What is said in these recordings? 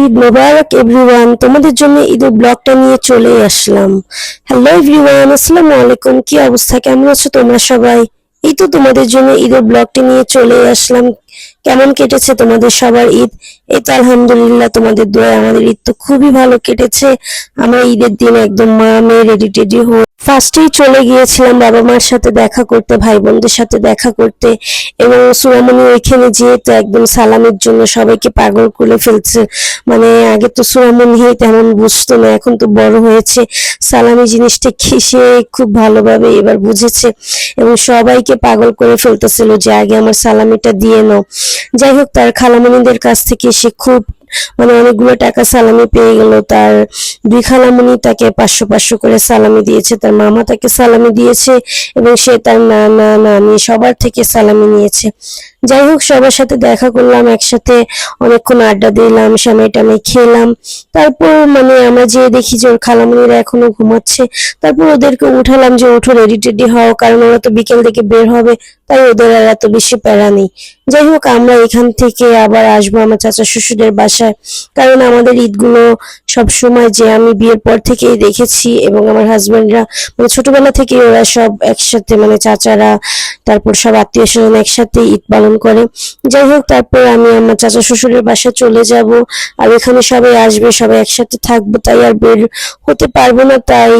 ঈদ মোবারক everyone, তোমাদের জন্য ঈদের ব্লগটা নিয়ে চলে আসলাম। হ্যালো এভরিওয়ান, আসসালামু আলাইকুম। কি অবস্থা, কেমন আছো তোমরা সবাই? এই তো তোমাদের জন্য ঈদের ব্লগটা নিয়ে চলে আসলাম। কেমন কেটেছে তোমাদের সবার ঈদ? এই তো আলহামদুলিল্লাহ, তোমাদের দোয়ায় আমাদের ঈদ তো খুবই ভালো কেটেছে। আমরা ঈদের দিন একদম মা মেয়ে রেডি টেডি হয়ে ফার্স্টেই চলে গিয়েছিলাম বাবা মার সাথে দেখা করতে, ভাই বোনদের সাথে দেখা করতে। এবং সুরামণি ওইখানে যেয়ে তো একদম সালামের জন্য সবাইকে পাগল করে ফেলছে। মানে আগে তো সুরামণি তেমন বুঝতো না, এখন তো বড় হয়েছে, সালামি জিনিসটা কি সে খুব ভালোভাবে এবার বুঝেছে এবং সবাইকে পাগল করে ফেলতেছিল যে আগে আমার সালামিটা দিয়ে নাও। যাই হোক, তার খালামণিদের কাছ থেকে সে খুব অনেকগুলো টাকা সালামি পেয়ে গেল। তার দুই খালামণি তাকে 500 করে সালামি দিয়েছে, তার মামা তাকে সালামি দিয়েছে এবং সে তার নানা নানি সবার থেকে সালামি নিয়েছে। যাই হোক, সবার সাথে দেখা করলাম, একসাথে অনেকক্ষণ আড্ডা দিলাম, সেমাই টামাই খেলাম। তারপর আমরা যে দেখি যে ওর খালামণিরা এখনো ঘুমাচ্ছে। তারপর ওদেরকে উঠালাম যে ওঠো, রেডি টেডি হও, কারণ ওরা তো বিকেল থেকে বের হবে, তাই ওদের আর এত বেশি প্যারা নেই। যাই হোক, আমরা এখান থেকে আবার আসবো আমার চাচা শ্বশুরের বাসায়, কারণ আমাদের ঈদগুলো সবসময় যে আমি বিয়ের পর থেকেই দেখেছি এবং আমার হাজবেন্ডরা ছোটবেলা থেকে ওরা সব একসাথে চাচারা, তারপর সব আত্মীয় স্বজন একসাথে ঈদ পালন করে। যাই হোক, তারপর আমি আমার চাচা শ্বশুরের বাসায় চলে যাব, আর এখানে সবাই আসবে, সবাই একসাথে থাকবো, তাই আর বের হতে পারবো না। তাই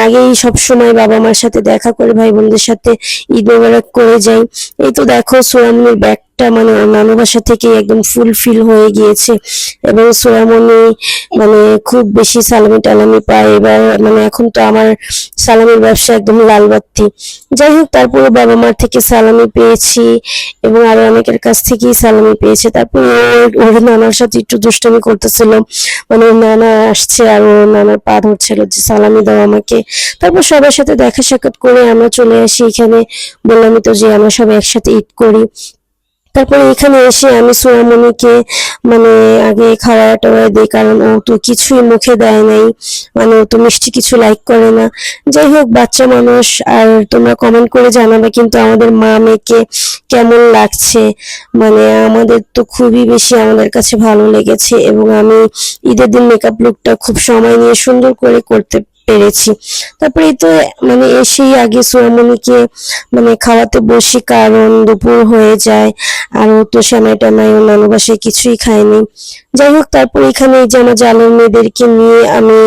আগেই সব সময় বাবা মার সাথে দেখা করে ভাই বোনদের সাথে ঈদ মোবারক করে যাই। এই তো দেখো, সোয়ামনির ব্যাগটা ওর নানু বাসা থেকে একদম ফুলফিল হয়ে গিয়েছে এবং সোয়ামনি খুব বেশি সালামি টালামি পায় এবার। এখন তো আমার সালামির ব্যবসা একদম লাল বাত্তি। যাই হোক, তারপরে বাবা মার থেকে সালামি পেয়েছি এবং আরো অনেকের কাছ থেকেই সালামি পেয়েছে। তারপর ওর নানার সাথে একটু দুষ্টামি করতেছিল, ওর নানা আসছে আর ওর নানার পা ধরছিল যে সালামি দাও আমাকে। তারপর সবার সাথে দেখা সাক্ষাৎ করে আমরা চলে আসি এখানে। বললামই তো যে আমরা সবাই একসাথে ঈদ করি। তারপরে এখানে এসে আমি সোয়ামনিকে আগে খাওয়া টাওয়া দিই, কারণ ও তো কিছুই মুখে দেয় নাই, ও তো মিষ্টি কিছু লাইক করে না। যাই হোক, বাচ্চা মানুষ, আর তোমরা কমেন্ট করে জানাবে কিন্তু আমাদের মা মেয়েকে কেমন লাগছে। আমাদের তো খুবই বেশি আমাদের কাছে ভালো লেগেছে এবং আমি ঈদের দিন মেকআপ লুকটা খুব সময় নিয়ে সুন্দর করে করতে পেরেছি। তারপরে তো এসেই আগে সোয়ামনিকে খাওয়াতে বসি, কারণ দুপুর হয়ে যায় আর ও তো সেমাই টামাই ও নানু বাসায় কিছুই খায়নি। যাই হোক, তারপর এখানে এই যে আমার জালের মেয়েদেরকে নিয়ে আমি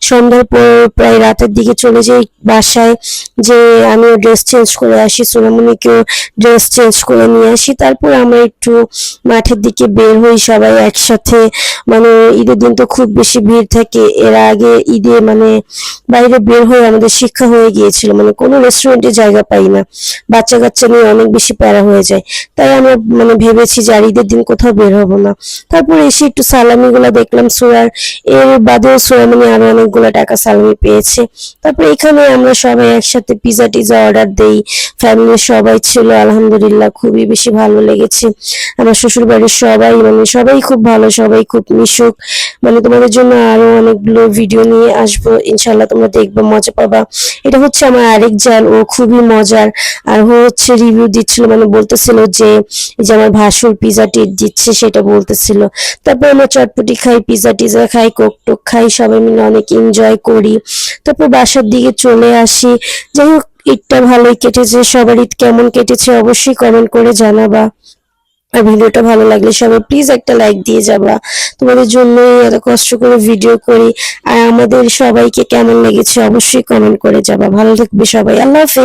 সন্ধ্যার পর প্রায় রাতের দিকে চলে যাই বাসায়, যে আমিও ড্রেস চেঞ্জ করে আসি, সোনামণিকেও ড্রেস চেঞ্জ করে নিয়ে আসি। তারপর আমরা একটু মাঠের দিকে বের হই সবাই একসাথে। ঈদের দিন তো খুব বেশি ভিড় থাকে। এর আগে ঈদে বাইরে বের হয়ে আমাদের শিক্ষা হয়ে গিয়েছিল, কোনো রেস্টুরেন্টে জায়গা পাই না, বাচ্চা কাচ্চা নিয়ে অনেক বেশি প্যারা হয়ে যায়। তাই আমরা ভেবেছি যে আর ঈদের দিন কোথাও বের হবো না। তারপর এসে একটু সালামি গুলা দেখলাম সোয়ার, এর বাদেও সোয়ামনি আরো অনেকগুলো টাকা সালামি পেয়েছে। তারপর এখানে আমরা সবাই একসাথে পিজা টিজা অর্ডার দেই, ফ্যামিলির সবাই ছিল, আলহামদুলিল্লাহ খুবই বেশি ভালো লেগেছে। আমার শ্বশুর বাড়ির সবাই সবাই খুব ভালো, সবাই খুব মিশুক। তোমাদের জন্য আরো অনেকগুলো ভিডিও নিয়ে আসবো, ইনশাল্লাহ তোমরা দেখবে, মজা পাবা। এটা হচ্ছে আমার আরেক জাল, ও খুবই মজার, আর ও হচ্ছে রিভিউ দিচ্ছিল, বলতেছিল যে আমার ভাসুর পিজা টিট দিচ্ছে সেটা বলতেছিল। তারপর আমরা চটপটি খাই, পিজা টিজা খাই, কোক টোক খাই, সবাই মিলে অনেক এনজয় করি। তারপর বাসার দিকে চলে আসি। যাই হোক, ঈদটা ভালোই কেটেছে। সবার ঈদ কেমন কেটেছে অবশ্যই কমেন্ট করে জানাবা, আর ভিডিওটা ভালো লাগলে সবাই প্লিজ একটা লাইক দিয়ে যাবা। তোমাদের জন্যই এত কষ্ট করে ভিডিও করি, আর আমাদের সবাইকে কেমন লেগেছে অবশ্যই কমেন্ট করে যাবা। ভালো থাকবে সবাই, আল্লাহ হাফেজ।